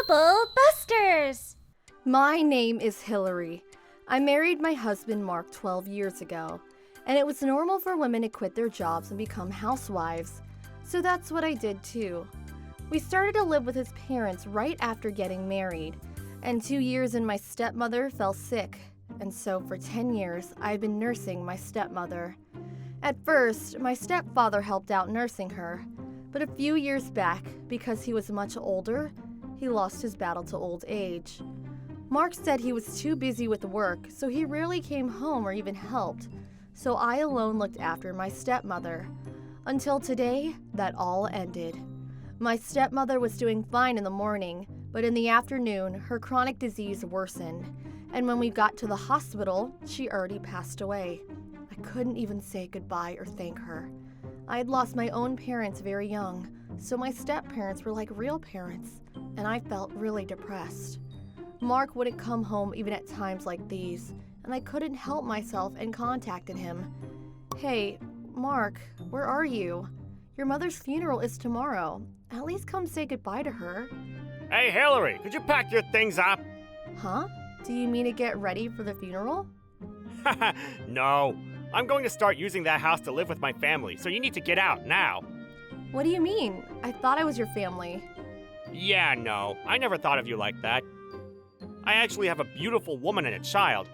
Couple Busters! My name is Hillary. I married my husband Mark 12 years ago, and it was normal for women to quit their jobs and become housewives. So that's what I did too. We started to live with his parents right after getting married, and 2 years in my stepmother fell sick, and so for 10 years I've been nursing my stepmother. At first, my stepfather helped out nursing her, but a few years back, because he was much older, he lost his battle to old age. Mark said he was too busy with work, so he rarely came home or even helped, so I alone looked after my stepmother. Until today, that all ended. My stepmother was doing fine in the morning, but in the afternoon, her chronic disease worsened, and when we got to the hospital, she already passed away. I couldn't even say goodbye or thank her. I had lost my own parents very young, so my step-parents were like real parents, and I felt really depressed. Mark wouldn't come home even at times like these, and I couldn't help myself and contacted him. Hey, Mark, where are you? Your mother's funeral is tomorrow. At least come say goodbye to her. Hey, Hillary, could you pack your things up? Huh? Do you mean to get ready for the funeral? No, I'm going to start using that house to live with my family, so you need to get out now. What do you mean? I thought I was your family. Yeah, no, I never thought of you like that. I actually have a beautiful woman and a child.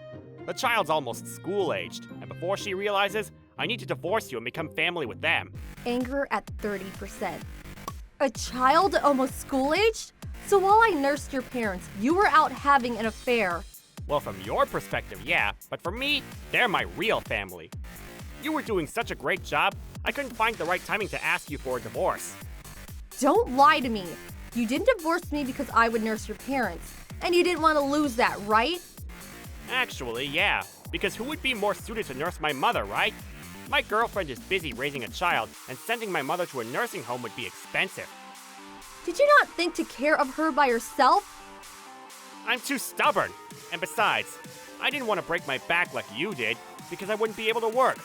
The child's almost school-aged, and before she realizes, I need to divorce you and become family with them. Anger at 30%. A child almost school-aged? So while I nursed your parents, you were out having an affair. Well, from your perspective, yeah, but for me, they're my real family. You were doing such a great job, I couldn't find the right timing to ask you for a divorce. Don't lie to me. You didn't divorce me because I would nurse your parents, and you didn't want to lose that, right? Actually, yeah, because who would be more suited to nurse my mother, right? My girlfriend is busy raising a child, and sending my mother to a nursing home would be expensive. Did you not think to care of her by yourself? I'm too stubborn. And besides, I didn't want to break my back like you did, because I wouldn't be able to work.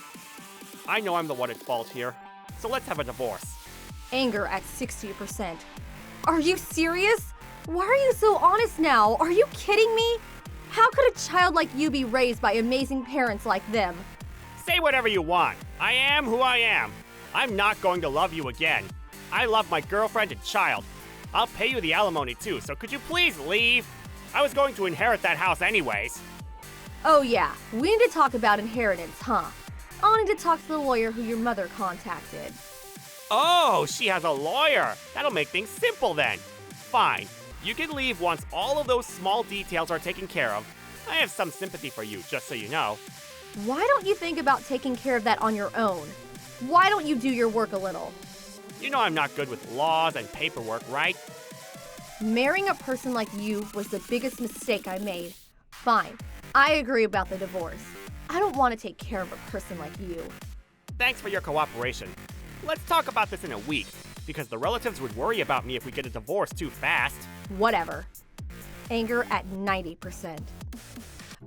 I know I'm the one at fault here, so let's have a divorce. Anger at 60%. Are you serious? Why are you so honest now? Are you kidding me? How could a child like you be raised by amazing parents like them? Say whatever you want. I am who I am. I'm not going to love you again. I love my girlfriend and child. I'll pay you the alimony too, so could you please leave? I was going to inherit that house anyways. Oh yeah, we need to talk about inheritance, huh? I'll need to talk to the lawyer who your mother contacted. Oh, she has a lawyer. That'll make things simple then. Fine. You can leave once all of those small details are taken care of. I have some sympathy for you, just so you know. Why don't you think about taking care of that on your own? Why don't you do your work a little? You know I'm not good with laws and paperwork, right? Marrying a person like you was the biggest mistake I made. Fine, I agree about the divorce. I don't want to take care of a person like you. Thanks for your cooperation. Let's talk about this in a week, because the relatives would worry about me if we get a divorce too fast. Whatever. Anger at 90%.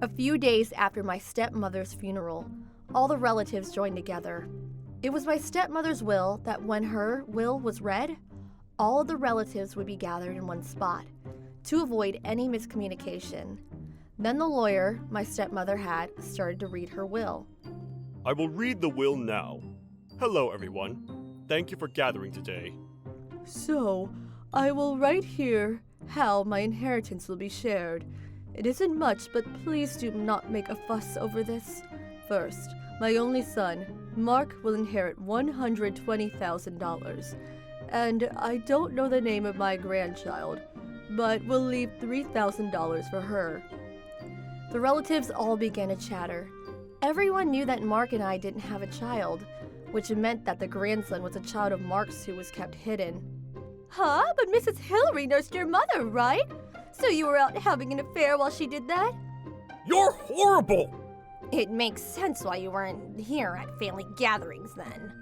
A few days after my stepmother's funeral, all the relatives joined together. It was my stepmother's will that when her will was read, all of the relatives would be gathered in one spot to avoid any miscommunication. Then the lawyer my stepmother had started to read her will. I will read the will now. Hello, everyone. Thank you for gathering today. So, I will write here how my inheritance will be shared. It isn't much, but please do not make a fuss over this. First, my only son, Mark, will inherit $120,000. And I don't know the name of my grandchild, but we'll leave $3,000 for her. The relatives all began to chatter. Everyone knew that Mark and I didn't have a child, which meant that the grandson was a child of Mark's who was kept hidden. Huh? But Mrs. Hillary nursed your mother, right? So you were out having an affair while she did that? You're horrible! It makes sense why you weren't here at family gatherings then.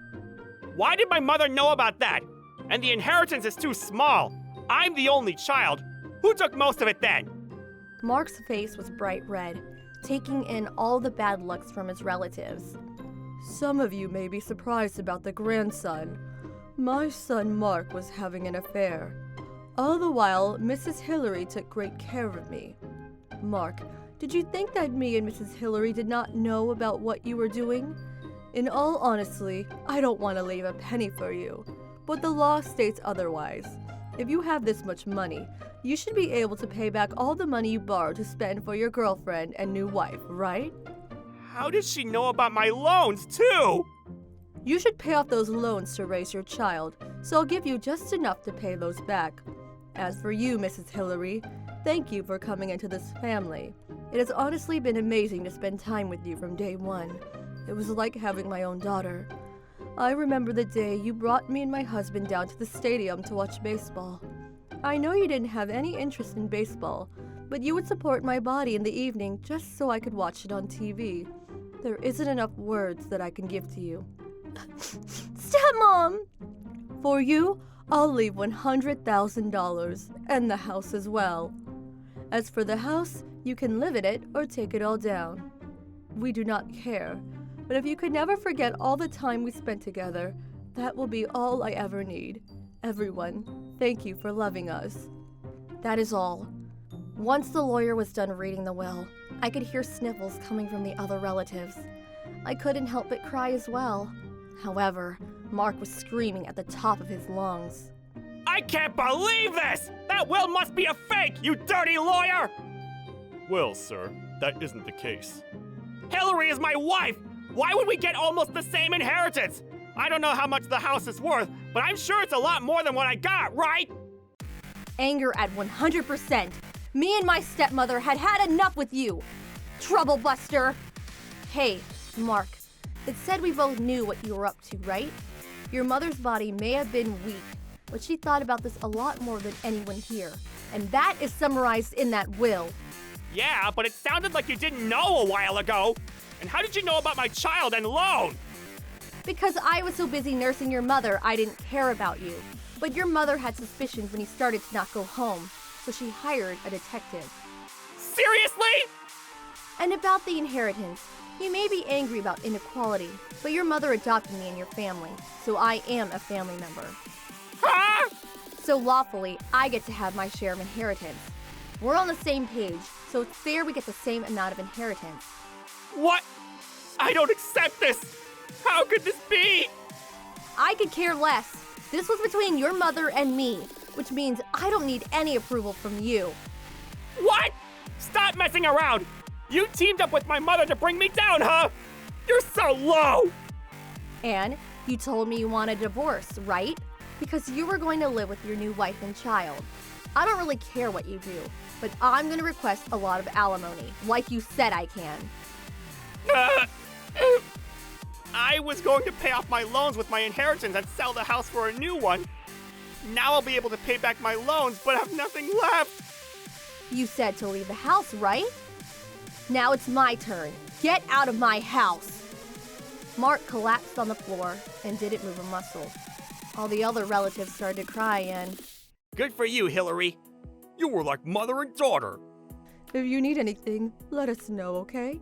Why did my mother know about that? And the inheritance is too small. I'm the only child. Who took most of it then? Mark's face was bright red, taking in all the bad looks from his relatives. Some of you may be surprised about the grandson. My son Mark was having an affair. All the while, Mrs. Hillary took great care of me. Mark, did you think that me and Mrs. Hillary did not know about what you were doing? In all honesty, I don't want to leave a penny for you, but the law states otherwise. If you have this much money, you should be able to pay back all the money you borrowed to spend for your girlfriend and new wife, right? How does she know about my loans, too? You should pay off those loans to raise your child, so I'll give you just enough to pay those back. As for you, Mrs. Hillary, thank you for coming into this family. It has honestly been amazing to spend time with you from day one. It was like having my own daughter. I remember the day you brought me and my husband down to the stadium to watch baseball. I know you didn't have any interest in baseball, but you would support my body in the evening just so I could watch it on TV. There isn't enough words that I can give to you. Stepmom! For you, I'll leave $100,000, and the house as well. As for the house, you can live in it or take it all down. We do not care, but if you could never forget all the time we spent together, that will be all I ever need. Everyone, thank you for loving us. That is all. Once the lawyer was done reading the will, I could hear sniffles coming from the other relatives. I couldn't help but cry as well. However, Mark was screaming at the top of his lungs. I can't believe this! That will must be a fake, you dirty lawyer! Well, sir, that isn't the case. Hillary is my wife! Why would we get almost the same inheritance? I don't know how much the house is worth, but I'm sure it's a lot more than what I got, right? Anger at 100%. Me and my stepmother had enough with you. Trouble buster. Hey, Mark, it said we both knew what you were up to, right? Your mother's body may have been weak, but she thought about this a lot more than anyone here. And that is summarized in that will. Yeah, but it sounded like you didn't know a while ago. And how did you know about my child and loan? Because I was so busy nursing your mother, I didn't care about you. But your mother had suspicions when you started to not go home, so she hired a detective. Seriously? And about the inheritance, you may be angry about inequality, but your mother adopted me in your family, so I am a family member. Huh? So lawfully, I get to have my share of inheritance. We're on the same page, so it's fair we get the same amount of inheritance. What? I don't accept this! How could this be? I could care less. This was between your mother and me, which means I don't need any approval from you. What? Stop messing around! You teamed up with my mother to bring me down, huh? You're so low! And you told me you want a divorce, right? Because you were going to live with your new wife and child. I don't really care what you do, but I'm going to request a lot of alimony, like you said I can. I was going to pay off my loans with my inheritance and sell the house for a new one. Now I'll be able to pay back my loans, but have nothing left. You said to leave the house, right? Now it's my turn. Get out of my house. Mark collapsed on the floor and didn't move a muscle. All the other relatives started to cry and... Good for you, Hillary. You were like mother and daughter. If you need anything, let us know, okay?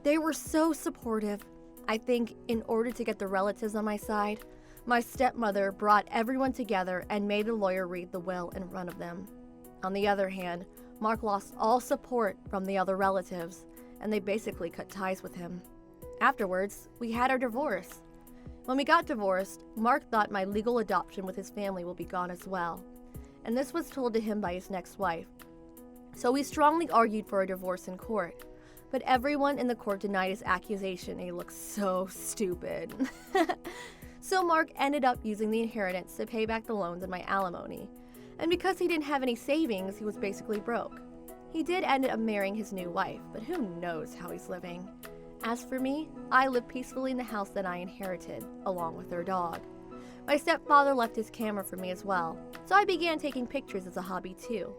They were so supportive. I think in order to get the relatives on my side, my stepmother brought everyone together and made the lawyer read the will in front of them. On the other hand, Mark lost all support from the other relatives, and they basically cut ties with him. Afterwards, we had our divorce. When we got divorced, Mark thought my legal adoption with his family will be gone as well, and this was told to him by his next wife. So we strongly argued for a divorce in court. But everyone in the court denied his accusation, and he looked so stupid. So Mark ended up using the inheritance to pay back the loans and my alimony. And because he didn't have any savings, he was basically broke. He did end up marrying his new wife, but who knows how he's living. As for me, I live peacefully in the house that I inherited, along with their dog. My stepfather left his camera for me as well, so I began taking pictures as a hobby too.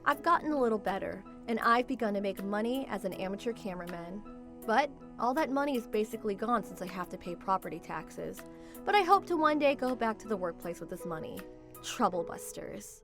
I've gotten a little better, and I've begun to make money as an amateur cameraman. But all that money is basically gone since I have to pay property taxes. But I hope to one day go back to the workplace with this money. Trouble busters.